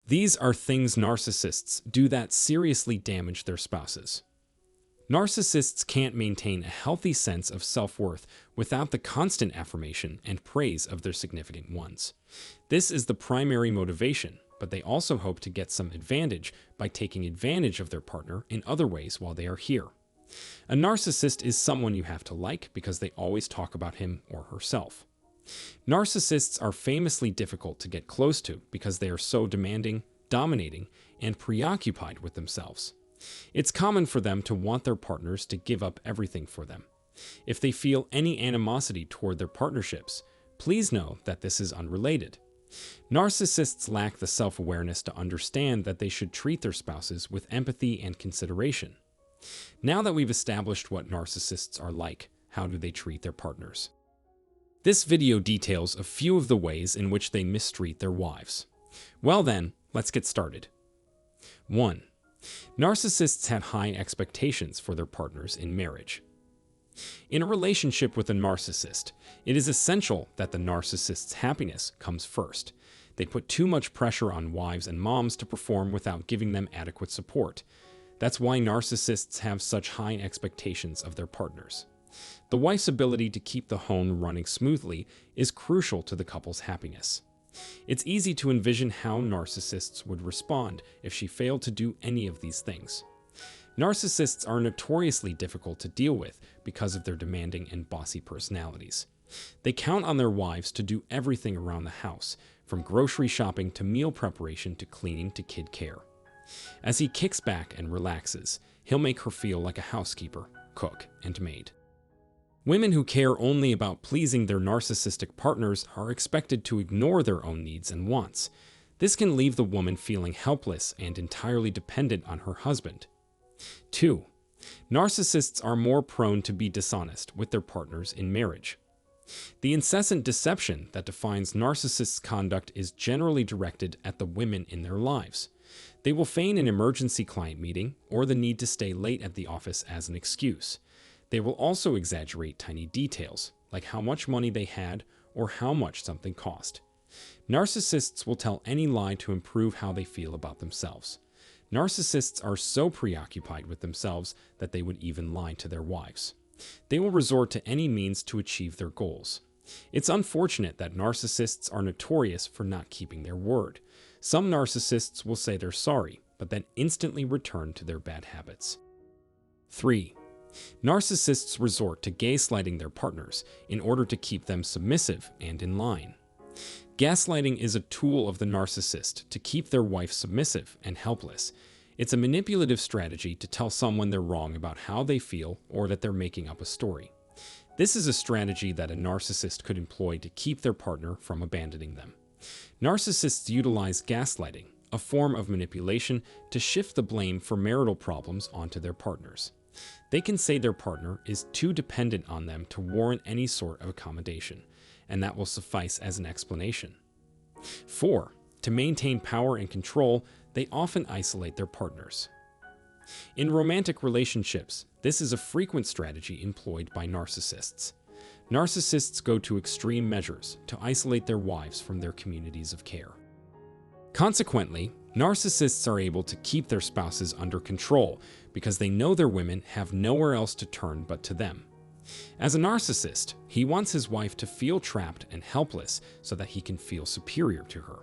These are things narcissists do that seriously damage their spouses. Narcissists can't maintain a healthy sense of self-worth without the constant affirmation and praise of their significant ones. This is the primary motivation, but they also hope to get some advantage by taking advantage of their partner in other ways while they are here. A narcissist is someone you have to like because they always talk about him or herself. Narcissists are famously difficult to get close to because they are so demanding, dominating, and preoccupied with themselves. It's common for them to want their partners to give up everything for them. If they feel any animosity toward their partnerships, please know that this is unrelated. Narcissists lack the self-awareness to understand that they should treat their spouses with empathy and consideration. Now that we've established what narcissists are like, how do they treat their partners? This video details a few of the ways in which they mistreat their wives. Well then, let's get started. 1. Narcissists have high expectations for their partners in marriage. In a relationship with a narcissist, it is essential that the narcissist's happiness comes first. They put too much pressure on wives and moms to perform without giving them adequate support. That's why narcissists have such high expectations of their partners. The wife's ability to keep the home running smoothly is crucial to the couple's happiness. It's easy to envision how narcissists would respond if she failed to do any of these things. Narcissists are notoriously difficult to deal with because of their demanding and bossy personalities. They count on their wives to do everything around the house, from grocery shopping to meal preparation to cleaning to kid care. As he kicks back and relaxes, he'll make her feel like a housekeeper, cook, and maid. Women who care only about pleasing their narcissistic partners are expected to ignore their own needs and wants. This can leave the woman feeling helpless and entirely dependent on her husband. 2. Narcissists are more prone to be dishonest with their partners in marriage. The incessant deception that defines narcissists' conduct is generally directed at the women in their lives. They will feign an emergency client meeting or the need to stay late at the office as an excuse. They will also exaggerate tiny details, like how much money they had or how much something cost. Narcissists will tell any lie to improve how they feel about themselves. Narcissists are so preoccupied with themselves that they would even lie to their wives. They will resort to any means to achieve their goals. It's unfortunate that narcissists are notorious for not keeping their word. Some narcissists will say they're sorry, but then instantly return to their bad habits. 3. Narcissists resort to gaslighting their partners in order to keep them submissive and in line. Gaslighting is a tool of the narcissist to keep their wife submissive and helpless. It's a manipulative strategy to tell someone they're wrong about how they feel or that they're making up a story. This is a strategy that a narcissist could employ to keep their partner from abandoning them. Narcissists utilize gaslighting, a form of manipulation, to shift the blame for marital problems onto their partners. They can say their partner is too dependent on them to warrant any sort of accommodation, and that will suffice as an explanation. 4. To maintain power and control, they often isolate their partners. In romantic relationships, this is a frequent strategy employed by narcissists. Narcissists go to extreme measures to isolate their wives from their communities of care. Consequently, narcissists are able to keep their spouses under control because they know their women have nowhere else to turn but to them. As a narcissist, he wants his wife to feel trapped and helpless so that he can feel superior to her.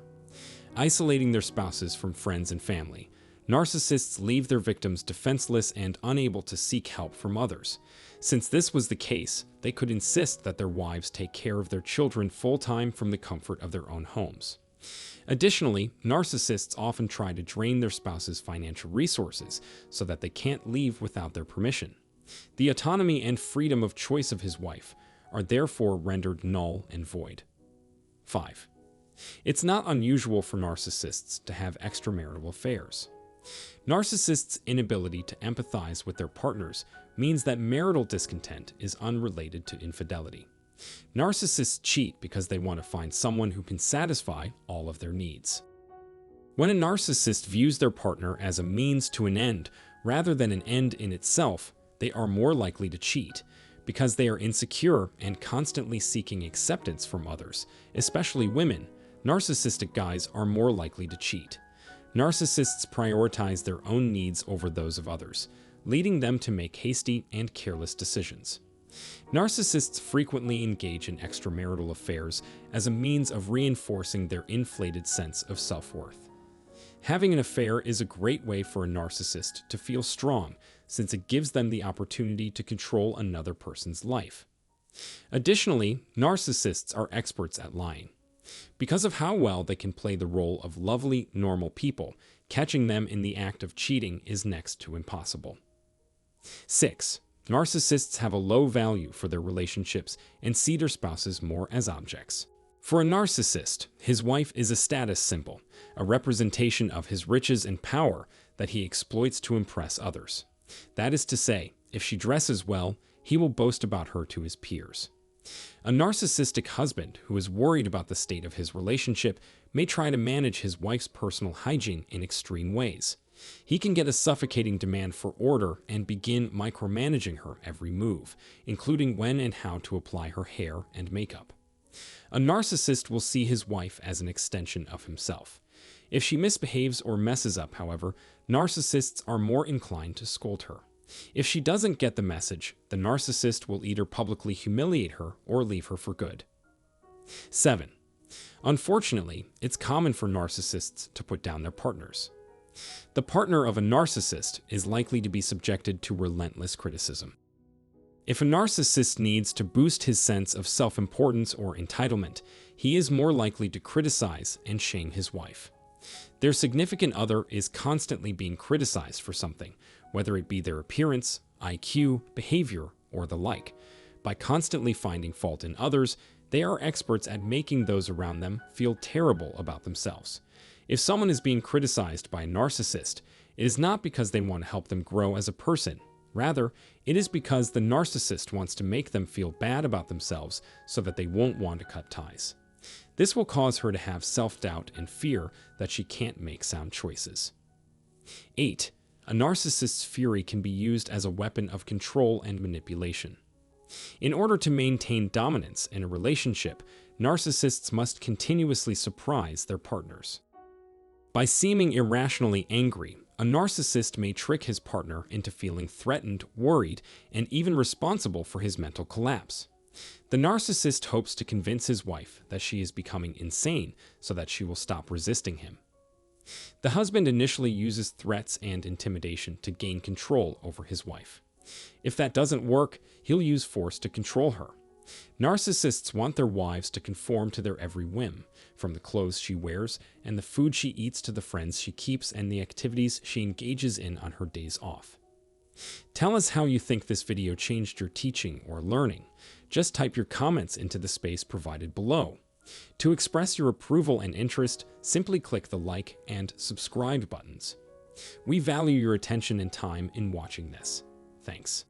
Isolating their spouses from friends and family, narcissists leave their victims defenseless and unable to seek help from others. Since this was the case, they could insist that their wives take care of their children full-time from the comfort of their own homes. Additionally, narcissists often try to drain their spouse's financial resources so that they can't leave without their permission. The autonomy and freedom of choice of his wife are therefore rendered null and void. 5. It's not unusual for narcissists to have extramarital affairs. Narcissists' inability to empathize with their partners means that marital discontent is unrelated to infidelity. Narcissists cheat because they want to find someone who can satisfy all of their needs. When a narcissist views their partner as a means to an end rather than an end in itself, they are more likely to cheat because they are insecure and constantly seeking acceptance from others, especially women. Narcissistic guys are more likely to cheat. Narcissists prioritize their own needs over those of others, leading them to make hasty and careless decisions. Narcissists frequently engage in extramarital affairs as a means of reinforcing their inflated sense of self-worth. Having an affair is a great way for a narcissist to feel strong, since it gives them the opportunity to control another person's life. Additionally, narcissists are experts at lying. Because of how well they can play the role of lovely, normal people, catching them in the act of cheating is next to impossible. 6. Narcissists have a low value for their relationships and see their spouses more as objects. For a narcissist, his wife is a status symbol, a representation of his riches and power that he exploits to impress others. That is to say, if she dresses well, he will boast about her to his peers. A narcissistic husband who is worried about the state of his relationship may try to manage his wife's personal hygiene in extreme ways. He can get a suffocating demand for order and begin micromanaging her every move, including when and how to apply her hair and makeup. A narcissist will see his wife as an extension of himself. If she misbehaves or messes up, however, narcissists are more inclined to scold her. If she doesn't get the message, the narcissist will either publicly humiliate her or leave her for good. 7. Unfortunately, it's common for narcissists to put down their partners. The partner of a narcissist is likely to be subjected to relentless criticism. If a narcissist needs to boost his sense of self-importance or entitlement, he is more likely to criticize and shame his wife. Their significant other is constantly being criticized for something, whether it be their appearance, IQ, behavior, or the like. By constantly finding fault in others, they are experts at making those around them feel terrible about themselves. If someone is being criticized by a narcissist, it is not because they want to help them grow as a person. Rather, it is because the narcissist wants to make them feel bad about themselves so that they won't want to cut ties. This will cause her to have self-doubt and fear that she can't make sound choices. 8. A narcissist's fury can be used as a weapon of control and manipulation. In order to maintain dominance in a relationship, narcissists must continuously surprise their partners. By seeming irrationally angry, a narcissist may trick his partner into feeling threatened, worried, and even responsible for his mental collapse. The narcissist hopes to convince his wife that she is becoming insane so that she will stop resisting him. The husband initially uses threats and intimidation to gain control over his wife. If that doesn't work, he'll use force to control her. Narcissists want their wives to conform to their every whim, from the clothes she wears and the food she eats to the friends she keeps and the activities she engages in on her days off. Tell us how you think this video changed your teaching or learning. Just type your comments into the space provided below. To express your approval and interest, simply click the like and subscribe buttons. We value your attention and time in watching this. Thanks.